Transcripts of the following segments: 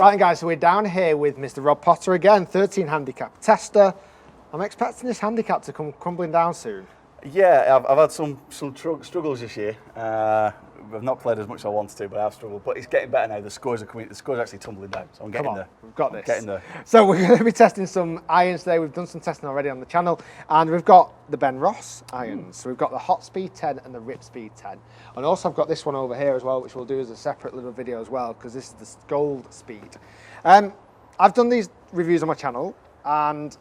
Right, guys, so we're down here with Mr. Rob Potter again, 13 handicap tester. I'm expecting this handicap to come crumbling down soon. Yeah, I've had some struggles this year. I've not played as much as I wanted to, but I have struggled. But it's getting better now. The scores are coming. The scores are actually tumbling down, so I'm getting there. We've got this. Getting there. So we're going to be testing some irons today. We've done some testing already on the channel, and we've got the Benross irons. So we've got the Hot Speed 10 and the Rip Speed 10, and also I've got this one over here as well, which we'll do as a separate little video as well, because this is the Gold Speed. I've done these reviews on my channel, and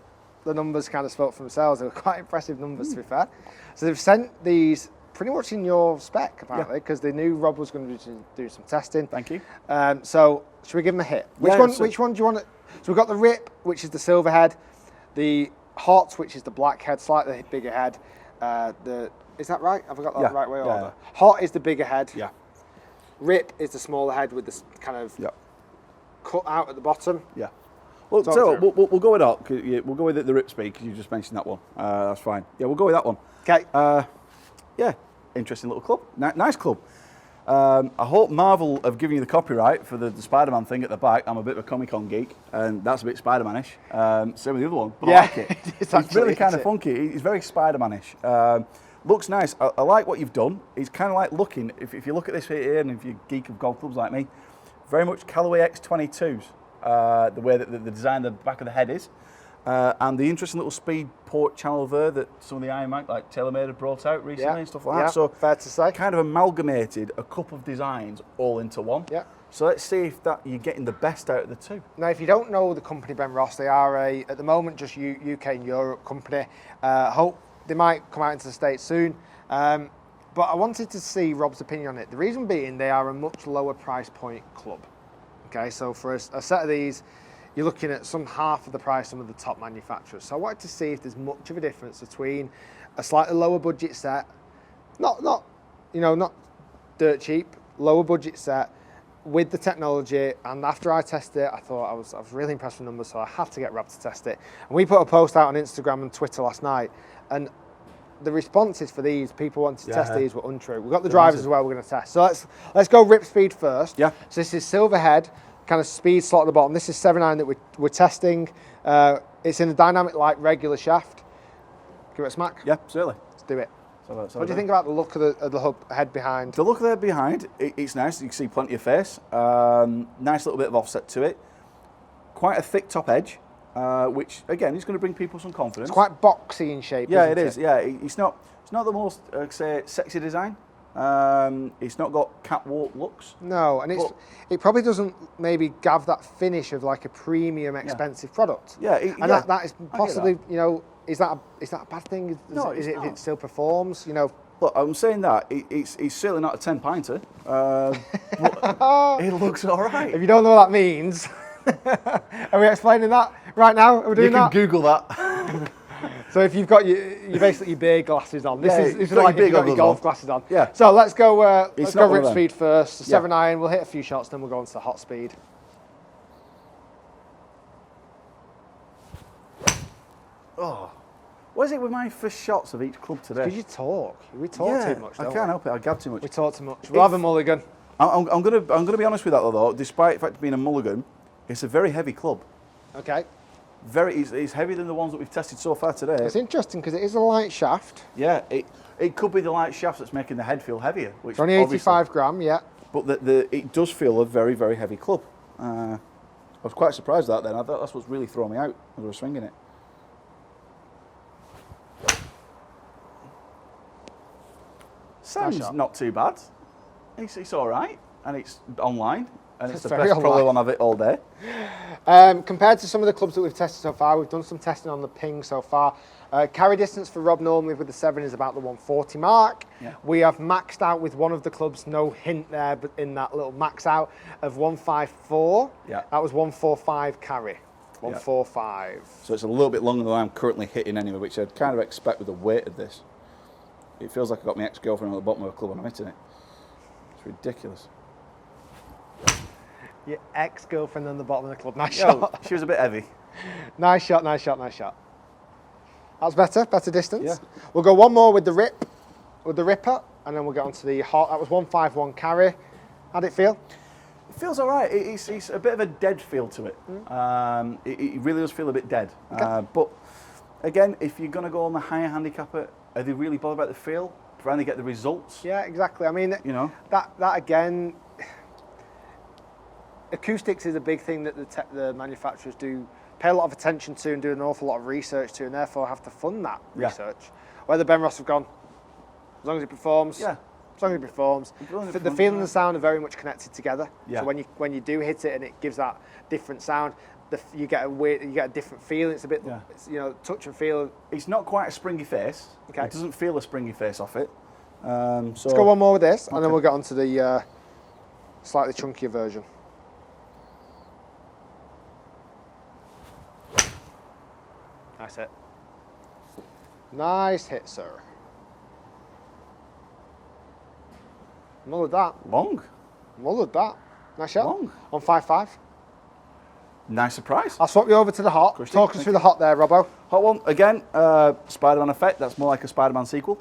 the numbers kind of spoke for themselves. They were quite impressive numbers, to be fair. So they've sent these pretty much in your spec, apparently, because they knew Rob was going to do some testing. Thank you. So should we give them a hit? Which one do you want to... So we've got the Rip, which is the silver head, the Hot, which is the black head, slightly bigger head. Is that right? Have I got that the right way order? Hot is the bigger head. Yeah. Rip is the smaller head with this kind of cut out at the bottom. Yeah. Well, so we'll go with that. We'll go with the Rip Speed, because you just mentioned that one. That's fine. Yeah, we'll go with that one. Okay. Yeah, interesting little club. Nice club. I hope Marvel have given you the copyright for the Spider-Man thing at the back. I'm a bit of a Comic-Con geek, and that's a bit Spider-Man-ish. Same with the other one, but I like it. It's really kind of funky. It's very Spider-Man-ish. Looks nice. I like what you've done. It's kind of like looking, if you look at this here, and if you're a geek of golf clubs like me, very much Callaway X22s. The way that the design of the back of the head is, and the interesting little speed port channel there that some of the Iron Mac like TaylorMade have brought out recently and stuff like that. So fair to say, kind of amalgamated a couple of designs all into one. Yeah. So let's see if you're getting the best out of the two. Now, if you don't know the company Benross, they are at the moment just UK and Europe company. Hope they might come out into the States soon. But I wanted to see Rob's opinion on it. The reason being, they are a much lower price point club. Okay, so for a set of these, you're looking at some half of the price of some of the top manufacturers. So I wanted to see if there's much of a difference between a slightly lower budget set, not dirt cheap, lower budget set with the technology. And after I tested it, I thought I was really impressed with the numbers, so I had to get Rob to test it. And we put a post out on Instagram and Twitter last night, and the responses for these, people wanting to test these, were untrue. We've got the drivers as well we're going to test. So let's go Rip Speed first. Yeah. So this is silver head, kind of speed slot at the bottom. This is 7.9 that we're testing. It's in a dynamic light regular shaft. Give it a smack. Yeah, certainly. Let's do it. What do you think about the look of the head behind? The look of the head behind, it's nice. You can see plenty of face. Nice little bit of offset to it. Quite a thick top edge. Which again is going to bring people some confidence. It's quite boxy in shape. Yeah, it is. Yeah, it's not the most say sexy design. It's not got catwalk looks. No, and it probably doesn't maybe have that finish of like a premium expensive product. Yeah, and that is possibly is that a bad thing? No, is it if it still performs? Look, I'm saying that it's certainly not a 10-pinter. It looks all right. If you don't know what that means. Are we explaining that right now? Are we doing that? You can Google that. So if you've got your beer glasses on, this is like if you've got your golf glasses on. Yeah. So let's go Rip Speed first. 7.9. We'll hit a few shots, then we'll go on to the Hot Speed. Oh, what is it with my first shots of each club today? Because you talk. We talk too much. I can't help it. I gab too much. We talk too much. We'll have a mulligan. I'm gonna be honest with that though. Despite the fact of being a mulligan, it's a very heavy club. Okay. It's heavier than the ones that we've tested so far today. It's interesting because it is a light shaft. Yeah, it could be the light shaft that's making the head feel heavier. Which it's only 85 gram, yeah. But it does feel a very, very heavy club. I was quite surprised at that then. I thought that's what's really throwing me out as I was swinging it. Sounds not too bad. It's all right, and it's online. And it's the best probably one of it all day. Compared to some of the clubs that we've tested so far, we've done some testing on the ping so far. Carry distance for Rob normally with the 7 is about the 140 mark. Yeah. We have maxed out with one of the clubs, no hint there, but in that little max out of 154. Yeah. That was 145 carry. 145. Yeah. So it's a little bit longer than I'm currently hitting anyway, which I'd kind of expect with the weight of this. It feels like I got my ex-girlfriend on the bottom of a club and I'm hitting it. It's ridiculous. Your ex-girlfriend on the bottom of the club. Nice shot. She was a bit heavy. Nice shot, nice shot, nice shot. That's better distance. Yeah. We'll go one more with the Ripper, and then we'll get on to the Hot. That was 151 carry. How'd it feel? feels all right. It's a bit of a dead feel to it. It really does feel a bit dead. Okay. But again, if you're going to go on the higher handicapper, are they really bothered about the feel? Trying to get the results? Yeah, exactly. I mean, You know? that again, acoustics is a big thing that the manufacturers do pay a lot of attention to and do an awful lot of research to, and therefore have to fund that research. Where the Benross have gone, as long as it performs, Yeah. as long as it performs. The feel and the sound are very much connected together. Yeah. So when you do hit it and it gives that different sound, you get a different feel. It's a bit, it's, touch and feel. It's not quite a springy face. Okay. It doesn't feel a springy face off it. So Let's go one more with this, and then we'll get on to the slightly chunkier version. Nice hit. Nice hit, sir. Mullered that. Long. Mullered that. Nice shot. Long. On 5.5. Nice surprise. I'll swap you over to the hot. Christy, Talk us through the hot there, Robbo. Hot one, again, Spider-Man effect. That's more like a Spider-Man sequel.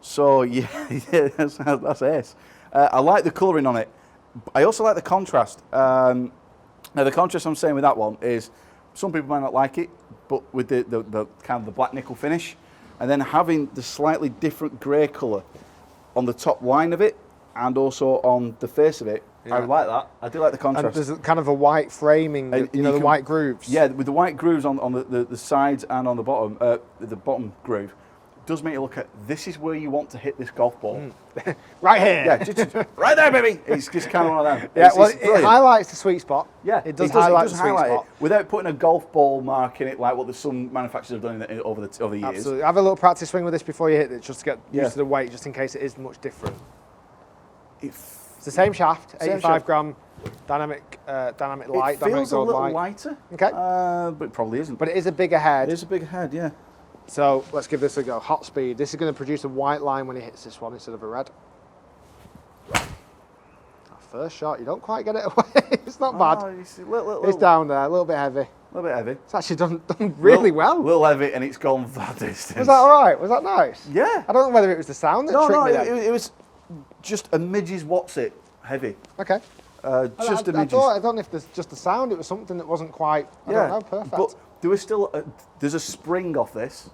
So, yeah, that's ace. I like the colouring on it. I also like the contrast. Now, the contrast I'm saying with that one is some people might not like it, but with the kind of the black nickel finish, and then having the slightly different grey colour on the top line of it and also on the face of it, I like that. I do like the contrast. And there's kind of a white framing, the white grooves. Yeah, with the white grooves on the sides and on the bottom groove. Does make you look at, this is where you want to hit this golf ball. Right here. Yeah, just right there, baby. It's just kind of one of them. Yeah, It's it highlights the sweet spot. Yeah, it does highlight the sweet spot. without putting a golf ball mark in it, like what some manufacturers have done over the years. Absolutely. Have a little practice swing with this before you hit it, just to get used to the weight, just in case it is much different. It's the same shaft, 85 gram dynamic light. It feels a little light. lighter. Okay. But it probably isn't. But it is a bigger head. It is a bigger head, yeah. So let's give this a go. Hot speed. This is going to produce a white line when he hits this one instead of a red. That first shot, you don't quite get it away. It's not bad. It's down there, a little bit heavy. A little bit heavy. It's actually done really well. A little heavy, and it's gone that distance. Was that all right? Was that nice? Yeah. I don't know whether it was the sound that tricked me then. It was just a midge's what's it heavy. Okay. Just a I midge's. don't know if there's just the sound. It was something that wasn't quite. I don't know. Perfect. But there was still there's a spring off this.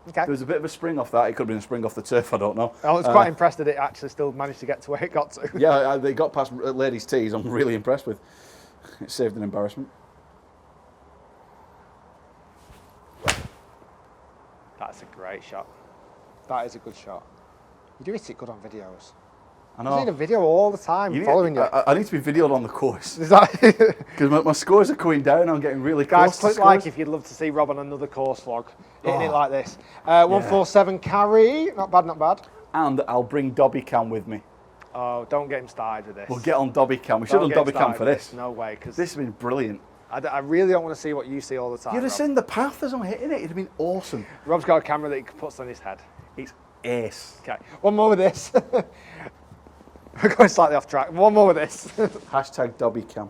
Okay. There was a bit of a spring off that. It could have been a spring off the turf. I don't know. I was quite impressed that it actually still managed to get to where it got to. Yeah, they got past ladies' tees. I'm really impressed with. It saved an embarrassment. That's a great shot. That is a good shot. You do hit it good on videos. I know. I need a video all the time following you. I need to be videoed on the course. Is that Because my scores are coming down. I'm getting really close guys, to click scores. like if you'd love to see Rob on another course vlog. Hitting it like this. 147 carry. Not bad, not bad. And I'll bring Dobby Cam with me. Oh, don't get him started with this. We'll get on Dobby Cam. We should have done Dobby Cam for this. No way, because This has been brilliant. I really don't want to see what you see all the time. You'd have Rob. seen the path as I'm hitting it. It'd have been awesome. Rob's got a camera that he puts on his head. It's ace. Okay, one more with this. We're going slightly off track. One more with this. Hashtag Dobby Cam.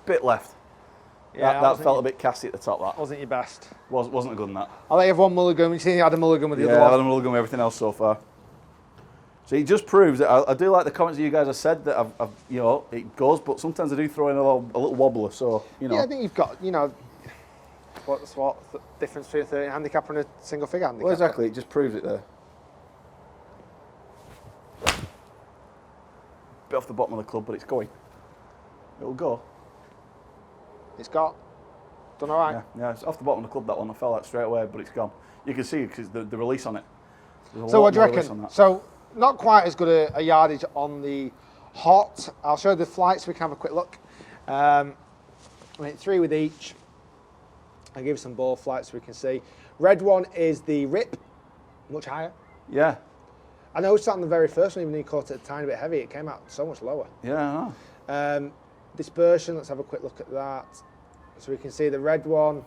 Bit left. Yeah, that felt a bit casty at the top. That wasn't your best. wasn't a good in that. I'll let you have one mulligan. You seen you had a mulligan with the Yeah, other I've one. had a mulligan with everything else so far. So it just proves that I do like the comments that you guys have said that I've it goes, but sometimes I do throw in a little wobbler. So Yeah, I think you've got what's the difference between a 13 handicapper and a single figure handicapper. Well, exactly. It just proves it there. Bit off the bottom of the club, but it's going. It'll go. It's got done all right. Yeah, it's off the bottom of the club, that one. I fell out straight away, but it's gone. You can see because the release on it. So what do you reckon? So not quite as good a yardage on the hot. I'll show you the flight so we can have a quick look. I mean, 3 with each. I'll give you some ball flights so we can see. Red one is the rip, much higher. Yeah. I noticed that on the very first one, even though you caught it a tiny bit heavy, it came out so much lower. Yeah, I know. Dispersion, let's have a quick look at that. So we can see the red one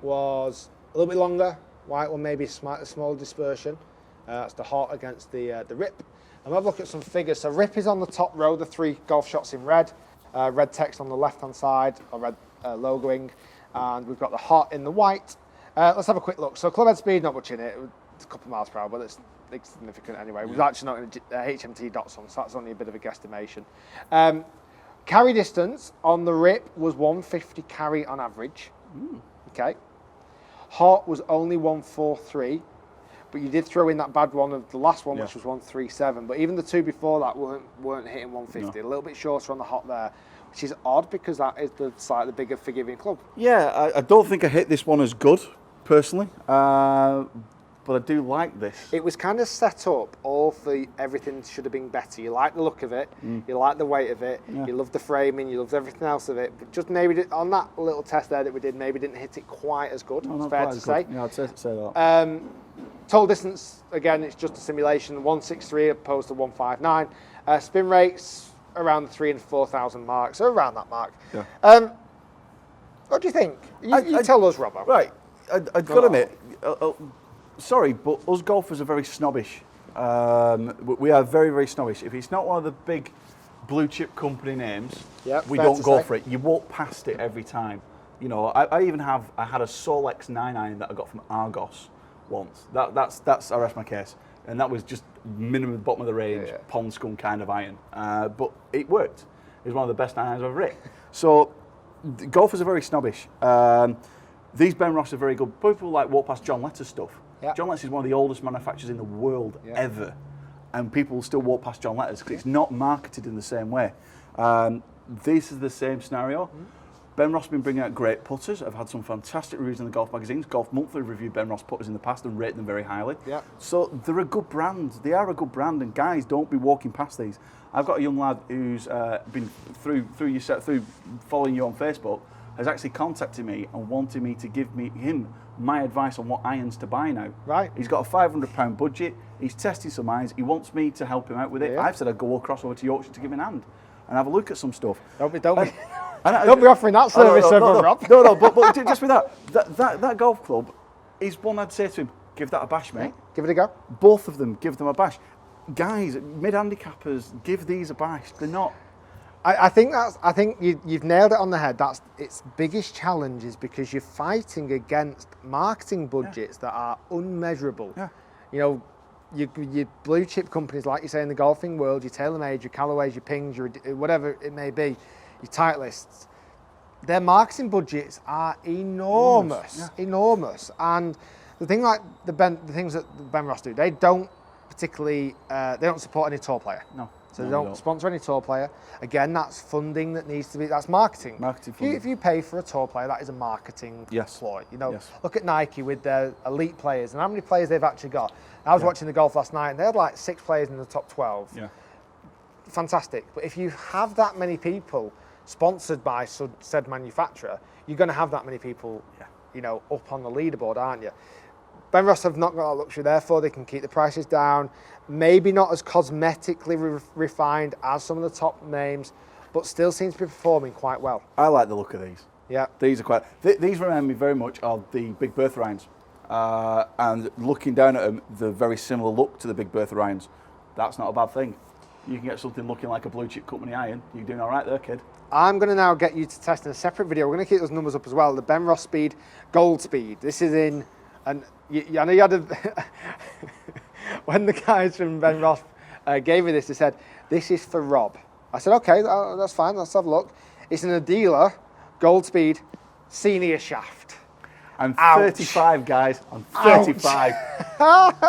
was a little bit longer, white one maybe slightly smaller dispersion. That's the hot against the rip. And we'll have a look at some figures. So rip is on the top row, the 3 golf shots in red. Red text on the left-hand side, or red logoing. And we've got the hot in the white. Let's have a quick look. So club head speed, not much in it. It's a couple of miles per hour, but it's insignificant anyway. We're actually not going to HMT dots on, so that's only a bit of a guesstimation. Carry distance on the rip was 150 carry on average. Okay. Hot was only 143, but you did throw in that bad one of the last one, which was 137. But even the two before that weren't hitting 150. A little bit shorter on the hot there, which is odd because that is the slightly bigger forgiving club. Yeah, I don't think I hit this one as good, personally. But I do like this. It was kind of set up all for everything should have been better. You like the look of it, you like the weight of it, you love the framing, you loved everything else of it. But just maybe on that little test there that we did, maybe didn't hit it quite as good. It's fair to say. Yeah, I'd say that. Total distance, again, it's just a simulation. 163 opposed to 159. Spin rates around the 3,000 and 4,000 mark, so around that mark. Yeah. What do you think? You tell us, Robbo. Right, I've got to admit. Sorry, but us golfers are very snobbish. We are very, very snobbish. If it's not one of the big blue chip company names, we don't go for it. You walk past it every time. You know, I had a Solex 9 iron that I got from Argos once. That's I rest my case, and that was just minimum bottom of the range, pond scum kind of iron. But it worked. It was one of the best irons I've ever hit. So golfers are very snobbish. These Benross are very good. People like walk past John Letter's stuff. John Letters is one of the oldest manufacturers in the world ever, and people will still walk past John Letters because it's not marketed in the same way. This is the same scenario. Benross have been bringing out great putters. I've had some fantastic reviews in the golf magazines. Golf Monthly have reviewed Benross putters in the past and rate them very highly. So they're a good brand. They are a good brand, and guys, don't be walking past these. I've got a young lad who's been through following you on Facebook, has actually contacted me and wanted me to give him my advice on what irons to buy now. Right. He's got a £500 budget. He's testing some irons. He wants me to help him out with it. I've said I'd go across over to Yorkshire to give him a hand and have a look at some stuff. Don't be offering that service over, Rob. No, but just with that golf club is one I'd say to him, give that a bash, mate. Give it a go. Both of them, give them a bash. Guys, mid-handicappers, give these a bash. They're not... I think you've nailed it on the head. That's its biggest challenge, is because you're fighting against marketing budgets that are unmeasurable. You know, your blue chip companies, like you say in the golfing world, your TaylorMade, your Callaways, your Pings, your whatever it may be, your Titleists, their marketing budgets are enormous, enormous. And the thing like the things that Benross do, they don't particularly they don't support any tour player. So they don't sponsor any tour player. Again, that's funding that needs to be, that's marketing. If you pay for a tour player, that is a marketing ploy. You know, look at Nike with their elite players and how many players they've actually got. I was watching the golf last night and they had like 6 players in the top 12. Fantastic. But if you have that many people sponsored by said manufacturer, you're going to have that many people, you know, up on the leaderboard, aren't you? Benross have not got that luxury, therefore they can keep the prices down. Maybe not as cosmetically refined as some of the top names, but still seems to be performing quite well. I like the look of these. Yeah. These are quite... These remind me very much of the Big Bertha irons. And looking down at them, they're very similar look to the Big Bertha irons. That's not a bad thing. You can get something looking like a blue chip company iron. You're doing all right there, kid. I'm going to now get you to test in a separate video. We're going to keep those numbers up as well. The Benross Speed Gold Speed. This is in... And I know you had a... when the guys from Benross gave me this, they said, this is for Rob. I said, okay, that's fine, let's have a look. It's in a dealer, Gold Speed, senior shaft. I'm 35, guys. I'm 35.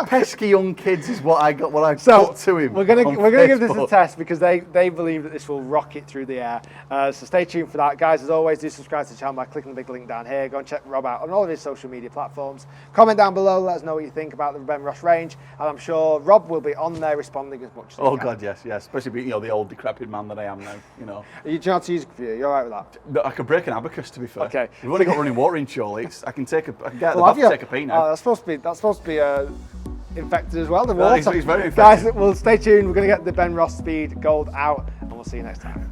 Pesky young kids is what I got. What I put to him. We're gonna give this a test because they believe that this will rocket through the air. So stay tuned for that, guys. As always, do subscribe to the channel by clicking the big link down here. Go and check Rob out on all of his social media platforms. Comment down below. Let us know what you think about the Benross range, and I'm sure Rob will be on there responding as much as he can. God, yes. Especially being the old decrepit man that I am now. You know. Do you know how to use a computer? You're all right with that? I can break an abacus, to be fair. Okay. We've only got running water in surely. I can get the bath to take a pee now. That's supposed to be infected as well. The water. It's very infected. Guys, well, stay tuned. We're going to get the Benross Speed Gold out, and we'll see you next time.